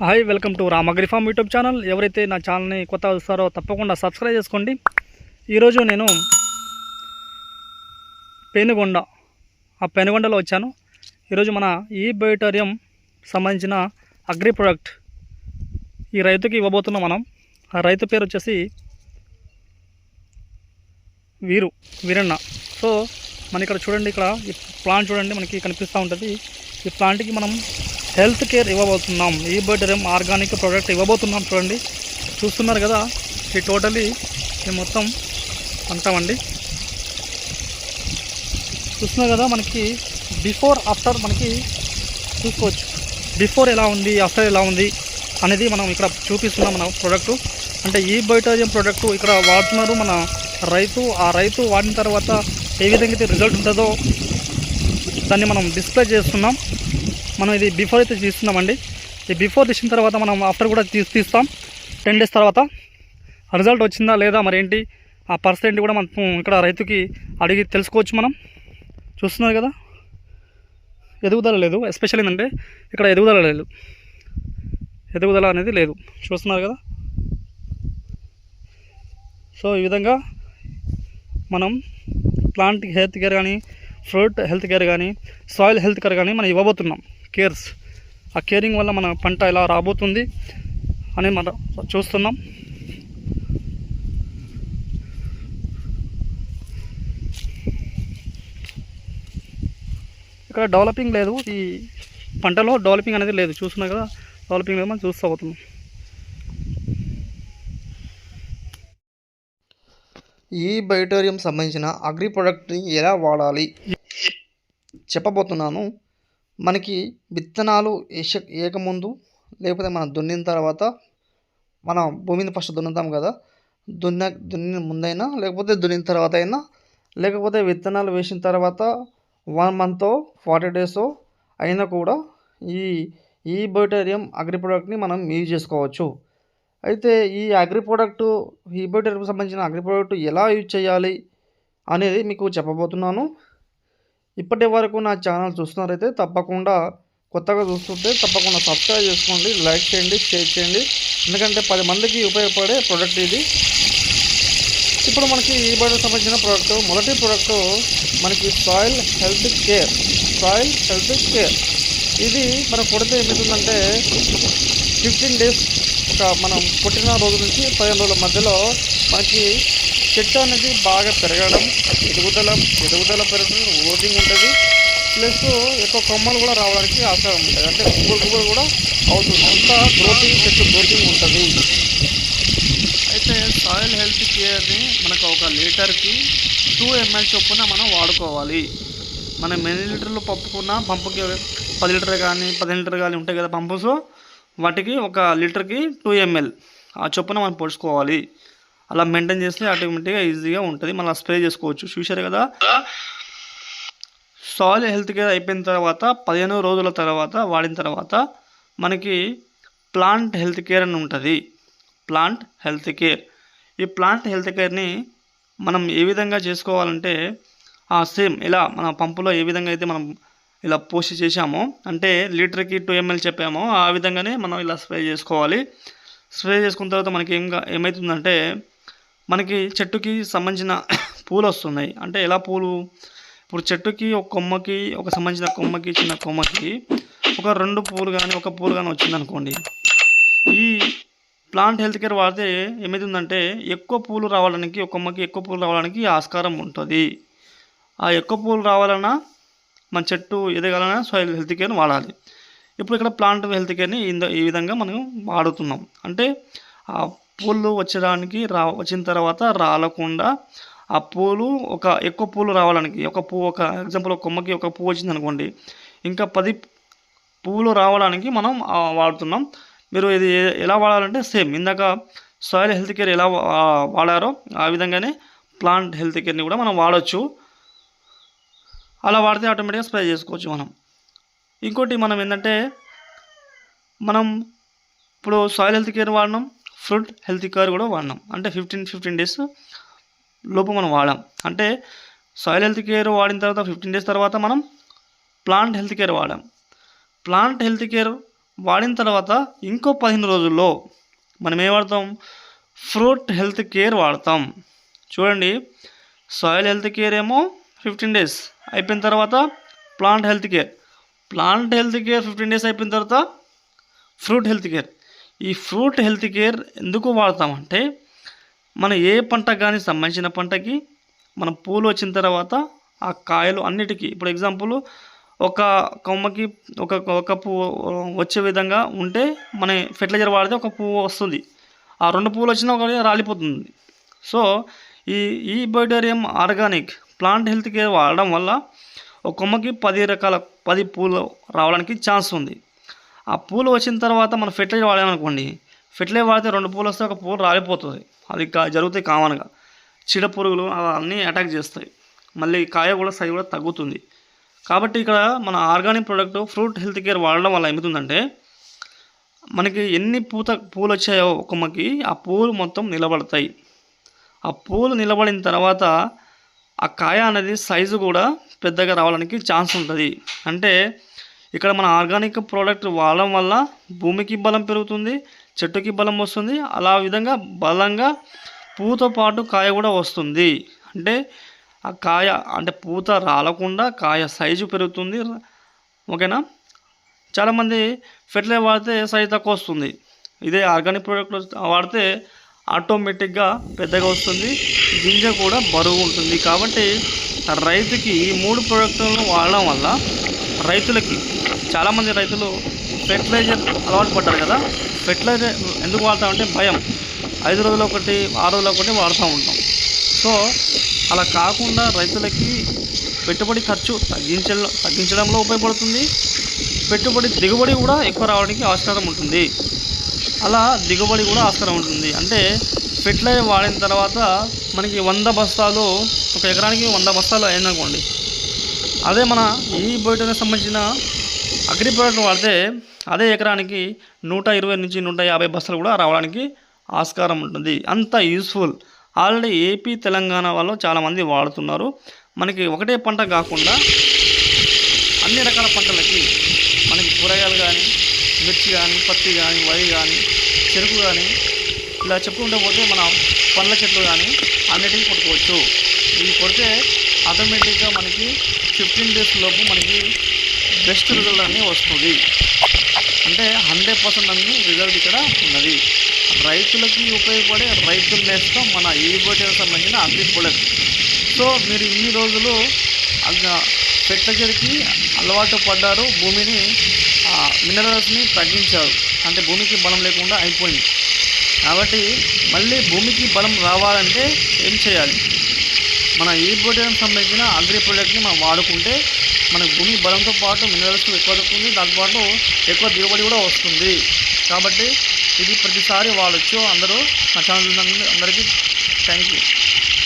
Hi, welcome to Ram agri farm YouTube channel. ఎవరైతే నా ఛానల్ని కొత్తగా చూస్తారో తప్పకుండా సబ్స్క్రైబ్ చేసుకోండి. ఈరోజు నేను పెనుగొండలో వచ్చాను. ఈరోజు మన ఈ బయోటోరియం సంబంధించిన అగ్రి ప్రొడక్ట్ ఈ రైతుకి ఇవ్వబోతున్నాం మనం. ఆ రైతు పేరు వచ్చేసి వీరన్న. సో మన ఇక్కడ చూడండి, ఇక్కడ ఈ ప్లాంట్ చూడండి, మనకి కనిపిస్తూ ఉంటుంది. ఈ ప్లాంట్కి మనం హెల్త్ కేర్ ఇవ్వబోతున్నాం. ఈ బయోటోరియం ఆర్గానిక్ ప్రోడక్ట్ ఇవ్వబోతున్నాం. చూడండి, చూస్తున్నారు కదా, ఈ టోటలీ ఈ మొత్తం అంటామండి. చూస్తున్నారు కదా, మనకి బిఫోర్ ఆఫ్టర్ మనకి చూసుకోవచ్చు. బిఫోర్ ఎలా ఉంది, ఆఫ్టర్ ఎలా ఉంది అనేది మనం ఇక్కడ చూపిస్తున్నాం. మన ప్రోడక్టు అంటే ఈ బయోటోరియం ప్రోడక్టు ఇక్కడ వాడుతున్నారు మన రైతు. ఆ రైతు వాడిన తర్వాత ఏ విధంగా అయితే రిజల్ట్ ఉంటుందో దాన్ని మనం డిస్ప్లే చేస్తున్నాం. మనం ఇది బిఫోర్ అయితే తీస్తున్నామండి. ఈ బిఫోర్ తీసిన తర్వాత మనం ఆఫ్టర్ కూడా తీస్తాం. 10 days తర్వాత రిజల్ట్ వచ్చిందా లేదా మరి ఏంటి ఆ పర్సెంట్ కూడా మనం ఇక్కడ రైతుకి అడిగి తెలుసుకోవచ్చు. మనం చూస్తున్నారు కదా, ఎదుగుదల లేదు. ఎస్పెషల్ ఏంటంటే ఇక్కడ ఎదుగుదల అనేది లేదు. చూస్తున్నారు కదా. సో ఈ విధంగా మనం ప్లాంట్ హెల్త్ కేర్ కానీ, ఫ్రూట్ హెల్త్ కేర్ కానీ, సాయిల్ హెల్త్ కేర్ కానీ మనం ఇవ్వబోతున్నాం. కేర్స్, ఆ కేరింగ్ వల్ల మన పంట ఎలా రాబోతుంది అని మనం చూస్తున్నాం. ఇక్కడ డెవలపింగ్ లేదు, ఈ పంటలో డెవలపింగ్ అనేది లేదు. చూస్తున్నాం కదా, డెవలపింగ్ లేదు, మనం చూస్తూ పోతున్నాం. ఈ బయోటోరియం సంబంధించిన అగ్రి ప్రోడక్ట్ని ఎలా వాడాలి చెప్పబోతున్నాను. మనకి విత్తనాలు వేయకముందు, లేకపోతే మనం దున్నిన తర్వాత, మన భూమిని ఫస్ట్ దున్నుతాం కదా, దున్నిన ముందైనా లేకపోతే దున్నిన తర్వాత అయినా, లేకపోతే విత్తనాలు వేసిన తర్వాత 1 month 40 days అయినా కూడా ఈ బయోటోరియం అగ్రి ప్రోడక్ట్ని మనం యూజ్ చేసుకోవచ్చు. అయితే ఈ బయోటోరియంకి సంబంధించిన అగ్రి ప్రోడక్ట్ ఎలా యూజ్ చేయాలి అనేది మీకు చెప్పబోతున్నాను. ఇప్పటి వరకు నా ఛానల్ చూస్తున్నారైతే తప్పకుండా, కొత్తగా చూస్తుంటే తప్పకుండా సబ్స్క్రైబ్ చేసుకోండి, లైక్ చేయండి, షేర్ చేయండి. ఎందుకంటే 10 మందికి ఉపయోగపడే ప్రోడక్ట్ ఇది. ఇప్పుడు మనకి ఈ బయోటోరియం సంబంధించిన ప్రోడక్ట్, మొదటి ప్రోడక్ట్ మనకి సాయిల్ హెల్త్ కేర్. ఇది మనం కొడితే ఏమవుతుందంటే 15 days, మనం పుట్టిన రోజు నుంచి 15 రోజుల మధ్యలో మనకి చెట్టు అనేది బాగా పెరగడం, ఎదుగుదల పెరగడం, ఓటింగ్ ఉంటుంది. ప్లస్ ఎక్కువ కొమ్మలు కూడా రావడానికి ఆస్కారం ఉంటుంది. అంటే గుబురు కూడా అవుతుంది. అంతా చెట్టు గ్రోతింగ్ ఉంటుంది. అయితే సాయిల్ హెల్త్ కేర్ని మనకు 1 లీటర్కి 2 ml చొప్పున మనం వాడుకోవాలి. మనం ఎన్ని లీటర్లు పంపుకున్నా, పంపుకి 10 లీటర్ కానీ 15 లీటర్ కానీ ఉంటాయి కదా పంపుస్, వాటికి 1 లీటర్కి 2 ml ఆ చొప్పున మనం పోసుకోవాలి. అలా మెయింటైన్ చేస్తే ఆటోమేటిక్గా ఈజీగా ఉంటుంది. మనం స్ప్రే చేసుకోవచ్చు. చూశారు కదా. సాయిల్ హెల్త్ కేర్ అయిపోయిన తర్వాత 15 రోజుల తర్వాత వాడిన తర్వాత మనకి ప్లాంట్ హెల్త్ కేర్ అని ఉంటుంది. ప్లాంట్ హెల్త్ కేర్, ఈ ప్లాంట్ హెల్త్ కేర్ని మనం ఏ విధంగా చేసుకోవాలంటే, సేమ్ ఇలా మన పంపులో ఏ విధంగా అయితే మనం ఇలా పోస్ట్ చేసామో, అంటే లీటర్కి 2 ml చెప్పామో ఆ విధంగానే మనం ఇలా స్ప్రే చేసుకోవాలి. స్ప్రే చేసుకున్న తర్వాత మనకి ఏమవుతుందంటే, మనకి చెట్టుకి సంబంధించిన పూలు వస్తున్నాయి. అంటే ఎలా పూలు, ఇప్పుడు చెట్టుకి ఒక సంబంధించిన కొమ్మకి, చిన్న కొమ్మకి ఒక 2 పూలు కానీ 1 పూలు కానీ వచ్చిందనుకోండి, ఈ ప్లాంట్ హెల్త్ కేర్ వాడితే ఏమవుతుందంటే ఎక్కువ పూలు రావడానికి, ఒక కొమ్మకి ఎక్కువ పూలు రావడానికి ఆస్కారం ఉంటుంది. ఆ ఎక్కువ పూలు రావాలన్నా, మన చెట్టు ఎదగాలన్నా సాయిల్ హెల్త్ కేర్ని వాడాలి. ఇప్పుడు ఇక్కడ ప్లాంట్ హెల్త్ కేర్ని ఈ విధంగా మనం వాడుతున్నాం. అంటే ఆ పూలు వచ్చిన తర్వాత రాలకుండా, ఆ పూలు ఎక్కువ పూలు రావడానికి, ఒక ఎగ్జాంపుల్ ఒక కొమ్మకి 1 పువ్వు వచ్చింది అనుకోండి, ఇంకా 10 పువ్వులు రావడానికి మనం వాడుతున్నాం. మీరు ఇది ఎలా వాడాలంటే సేమ్ ఇందాక సాయిల్ హెల్త్ కేర్ ఎలా వాడారో ఆ విధంగానే ప్లాంట్ హెల్త్ కేర్ని కూడా మనం వాడచ్చు. అలా వాడితే ఆటోమేటిక్గా స్ప్రే చేసుకోవచ్చు మనం. ఇంకోటి మనం ఏంటంటే, మనం ఇప్పుడు సాయిల్ హెల్త్ కేర్ వాడినాం, ఫ్రూట్ హెల్త్ కేర్ కూడా వాడినాం. అంటే 15 days లోపు మనం వాడాం. అంటే సాయిల్ హెల్త్ కేర్ వాడిన తర్వాత 15 days తర్వాత మనం ప్లాంట్ హెల్త్ కేర్ వాడాం. ప్లాంట్ హెల్త్ కేర్ వాడిన తర్వాత ఇంకో 15 రోజుల్లో మనం ఏం వాడతాం, ఫ్రూట్ హెల్త్ కేర్ వాడతాం. చూడండి, సాయిల్ హెల్త్ కేర్ ఏమో 15 డేస్ అయిపోయిన తర్వాత ప్లాంట్ హెల్త్ కేర్ 15 డేస్ అయిపోయిన తర్వాత ఫ్రూట్ హెల్త్ కేర్. ఈ ఫ్రూట్ హెల్త్ కేర్ ఎందుకు వాడతామంటే మన ఏ పంటకు కానీ సంబంధించిన పంటకి మన పూలు వచ్చిన తర్వాత ఆ కాయలు అన్నిటికీ, ఇప్పుడు ఎగ్జాంపుల్ ఒక కొమ్మకి ఒక పువ్వు వచ్చే విధంగా ఉంటే మన ఫెర్టిలైజర్ వాడితే ఒక పువ్వు వస్తుంది, ఆ 2 పువ్వులు వచ్చినా ఒకటి రాలిపోతుంది. సో ఈ బయోటోరియం ఆర్గానిక్ ప్లాంట్ హెల్త్ కేర్ వాడడం వల్ల ఒక కొమ్మకి 10 పూలు రావడానికి ఛాన్స్ ఉంది. ఆ పూలు వచ్చిన తర్వాత మనం ఫెర్టిలైజర్ వాడామనుకోండి, ఫెర్టిలైజర్ వాడితే 2 పూలు వస్తే ఒక పువ్వు రాలిపోతుంది. అది జరుగుతాయి కామన్గా. చీడ పురుగులు అవన్నీ అటాక్ చేస్తాయి, మళ్ళీ కాయ కూడా సైజు కూడా తగ్గుతుంది. కాబట్టి ఇక్కడ మన organic product fruit health care వాడడం వల్ల ఏమవుతుందంటే మనకి ఎన్ని పూలు వచ్చాయో కొమ్మకి ఆ పూలు మొత్తం నిలబడతాయి. ఆ పూలు నిలబడిన తర్వాత ఆ కాయ అనేది సైజు కూడా పెద్దగా రావడానికి ఛాన్స్ ఉంటుంది. అంటే ఇక్కడ మన ఆర్గానిక్ ప్రోడక్ట్ వాడడం వల్ల భూమికి బలం పెరుగుతుంది, చెట్టుకి బలం వస్తుంది, అలా విధంగా బలంగా పూతో పాటు కాయ కూడా వస్తుంది. అంటే ఆ కాయ అంటే పూత రాలకుండా కాయ సైజు పెరుగుతుంది. ఓకేనా. చాలామంది ఫెర్టిలైజర్ వాడితే సైజు తక్కువ వస్తుంది, ఇదే ఆర్గానిక్ ప్రోడక్ట్ వాడితే ఆటోమేటిక్గా పెద్దగా వస్తుంది, గింజ కూడా బరువు ఉంటుంది. కాబట్టి రైతుకి ఈ 3 ప్రోడక్టులను వాడడం వల్ల రైతులకి, చాలామంది రైతులు ఫెర్టిలైజర్ అలవాటు పడ్డారు కదా, ఫెర్టిలైజర్ ఎందుకు వాడతామంటే భయం, 5 రోజులు ఒకటి 6 రోజులు ఒకటి వాడుతూ ఉంటాం. సో అలా కాకుండా రైతులకి పెట్టుబడి ఖర్చు తగ్గించడంలో ఉపయోగపడుతుంది, పెట్టుబడి దిగుబడి కూడా ఎక్కువ రావడానికి ఆస్కారం ఉంటుంది. అలా దిగుబడి కూడా ఆస్కారం ఉంటుంది. అంటే ఫెర్టిలైజర్ వాడిన తర్వాత మనకి 100 బస్తాలు, ఒక ఎకరానికి 100 బస్తాలు అయిందనుకోండి, అదే మన ఈ బయోటోనికి సంబంధించిన అగ్రి ప్రోడక్ట్ వాడితే అదే ఎకరానికి 120 నుంచి 150 బస్తాలు కూడా రావడానికి ఆస్కారం ఉంటుంది. అంత యూస్ఫుల్. ఆల్రెడీ ఏపీ తెలంగాణ వాళ్ళు చాలామంది వాడుతున్నారు. మనకి ఒకటే పంట కాకుండా అన్ని రకాల పంటలకి, మనకి కూరగాయలు కానీ, మిర్చి కానీ, పత్తి కానీ, వరి కానీ, చెరుకు కానీ, ఇలా చెప్పుకుంటూ పోతే మన పండ్ల చెట్లు కానీ అన్నిటికీ కొట్టుకోవచ్చు. ఇవి కొడితే ఆటోమేటిక్గా మనకి 15 డేస్ లోపు మనకి బెస్ట్ రిజల్ట్ అనేది వస్తుంది. అంటే 100% అన్ని రిజల్ట్ ఇక్కడ ఉన్నది. రైతులకి ఉపయోగపడే రైతుల నేస్తం మన ఈ బయోటోనికి సంబంధించిన అగ్రి ప్రొడక్ట్. సో మీరు ఇన్ని రోజులు ఫెర్టిలైజర్కి అలవాటు పడ్డారు, భూమిని మినరల్స్ని తగ్గించారు, అంటే భూమికి బలం లేకుండా అయిపోయింది. కాబట్టి మళ్ళీ భూమికి బలం రావాలంటే ఏం చేయాలి, మన ఈ బయోటోనికి సంబంధించిన అగ్రి ప్రొడక్ట్ని మనం వాడుకుంటే మన భూమి బలంతో పాటు మినరల్స్ ఎక్కువ దొరుకుతుంది, దాంతోపాటు ఎక్కువ దిగుబడి కూడా వస్తుంది. కాబట్టి ఇది ప్రతిసారి వాడచ్చు. అందరూ నా ఛానల్ అందరికీ థ్యాంక్ యూ.